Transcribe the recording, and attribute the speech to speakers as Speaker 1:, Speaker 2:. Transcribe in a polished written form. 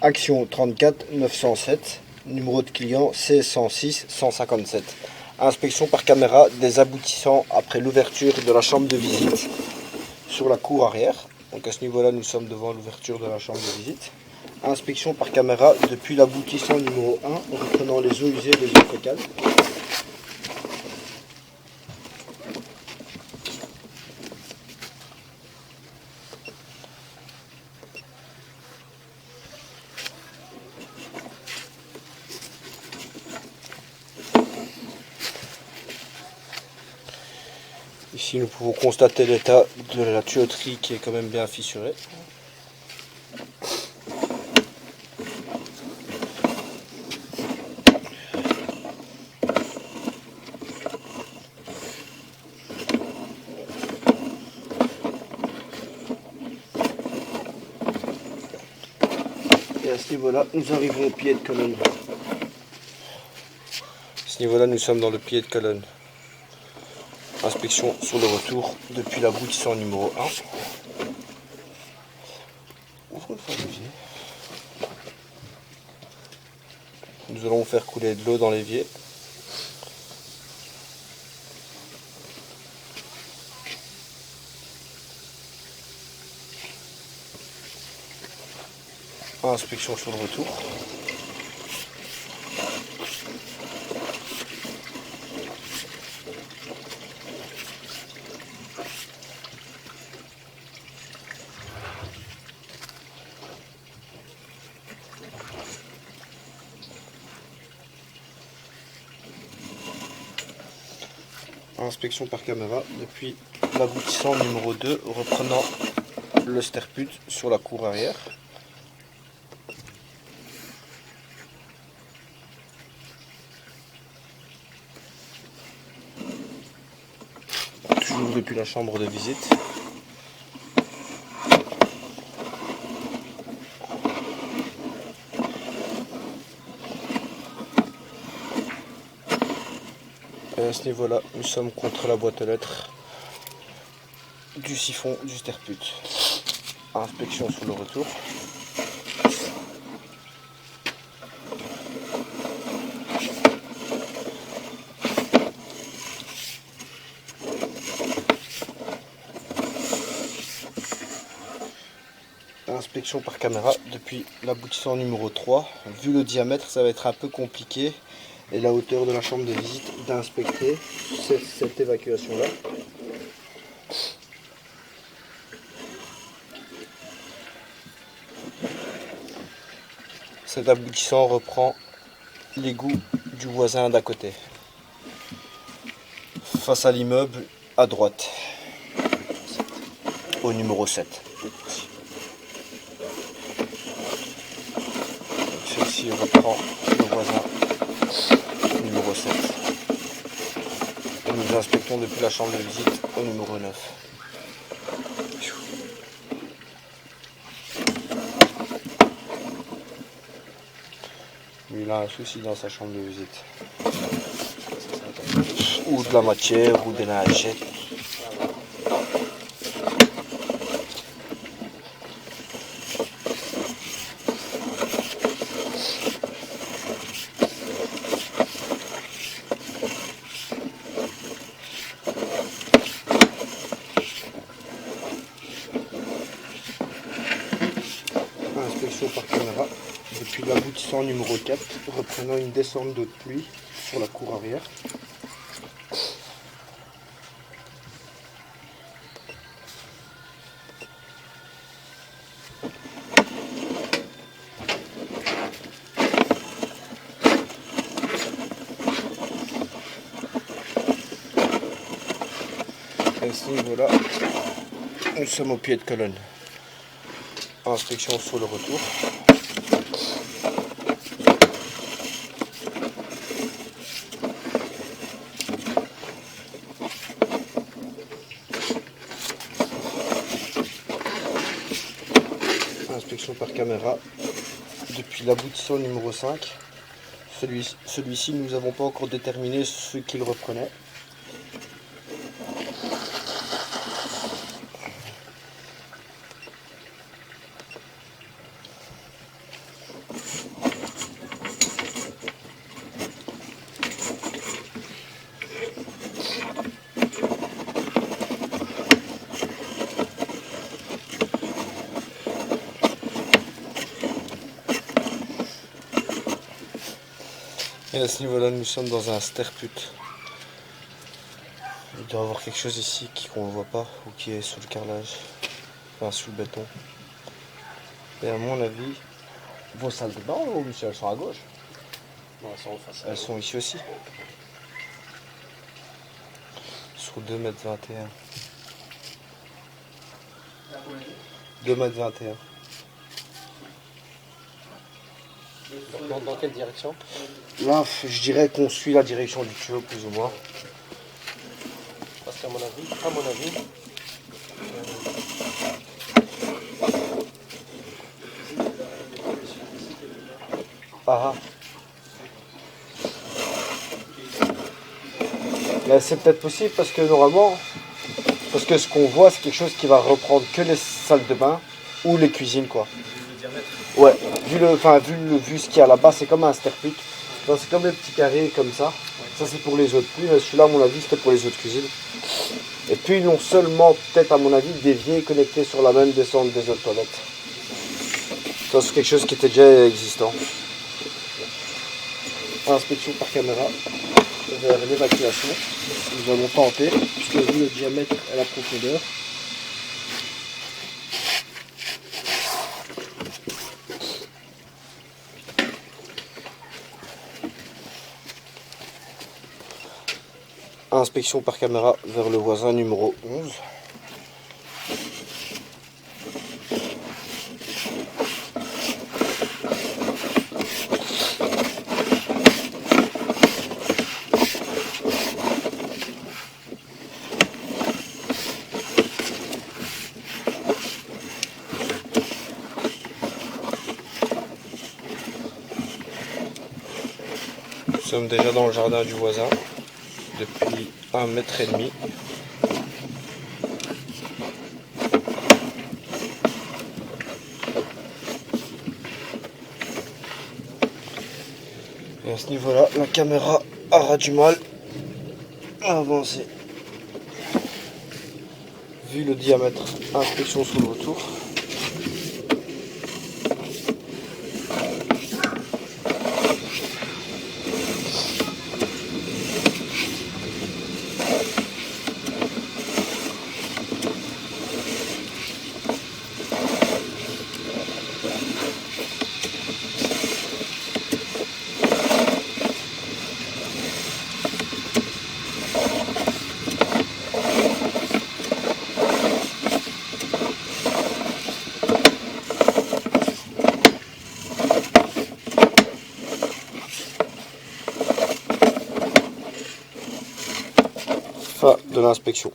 Speaker 1: Action 34 907, numéro de client C106 157. Inspection par caméra des aboutissants après l'ouverture de la chambre de visite sur la cour arrière. Donc à ce niveau-là, nous sommes devant l'ouverture de la chambre de visite. Inspection par caméra depuis l'aboutissant numéro 1, reprenant les eaux usées des eaux fécales. Ici, nous pouvons constater l'état de la tuyauterie qui est quand même bien fissurée. Et à ce niveau-là, nous arrivons au pied de colonne. À ce niveau-là, nous sommes dans le pied de colonne. Inspection sur le retour depuis l'aboutissant numéro 1. Ouvrons une fois l'évier. Nous allons faire couler de l'eau dans l'évier. Inspection sur le retour. Inspection par caméra depuis l'aboutissant numéro 2, reprenant le sterput sur la cour arrière. Toujours depuis la chambre de visite. Et à ce niveau-là, nous sommes contre la boîte aux lettres du siphon du sterput. Inspection sur le retour. Inspection par caméra depuis l'aboutissant numéro 3. Vu le diamètre, ça va être un peu compliqué et la hauteur de la chambre de visite d'inspecter cette évacuation-là. Cet aboutissant reprend l'égout du voisin d'à côté, face à l'immeuble à droite, au numéro 7. Celle-ci reprend le voisin numéro 7. Et nous inspectons depuis la chambre de visite au numéro 9. Il a un souci dans sa chambre de visite. Ou de la matière, ou des lingettes. Inspection par caméra depuis l'aboutissant numéro 4, reprenant une descente de pluie sur la cour arrière. Et à ce niveau-là, nous sommes au pied de colonne. Inspection sur le retour. Inspection par caméra depuis l'aboutissant numéro 5. Celui-ci, nous n'avons pas encore déterminé ce qu'il reprenait. Et à ce niveau-là, nous sommes dans un sterput. Il doit y avoir quelque chose ici qu'on ne voit pas ou qui est sous le carrelage, enfin sous le béton. Et à mon avis, vos salles de bain, oh, Michel, elles sont à gauche.
Speaker 2: Non, elles sont en face.
Speaker 1: Elles sont ici aussi. Sur 2,21 m. 2,21 m.
Speaker 2: Dans quelle direction?
Speaker 1: Là, je dirais qu'on suit la direction du tuyau, plus ou moins.
Speaker 2: Parce qu'à mon avis,
Speaker 1: Ah. Là, c'est peut-être possible parce que normalement, parce que ce qu'on voit, c'est quelque chose qui va reprendre que les salles de bain ou les cuisines, quoi. Ouais, vu ce qu'il y a là-bas, c'est comme un sterput. Donc c'est comme des petits carrés comme ça. Ça c'est pour les autres pluies, mais celui-là à mon avis c'était pour les autres cuisines. Et puis ils l'ont seulement peut-être à mon avis dévié et connecté sur la même descente des autres toilettes. Ça c'est quelque chose qui était déjà existant. Inspection par caméra vers l'évacuation. Nous allons tenter, puisque vu le diamètre et la profondeur. Inspection par caméra vers le voisin numéro 11. Nous sommes déjà dans le jardin du voisin depuis 1,5 m. Et à ce niveau-là, la caméra aura du mal à avancer. Vu le diamètre, inspection sous le retour. Fin de l'inspection.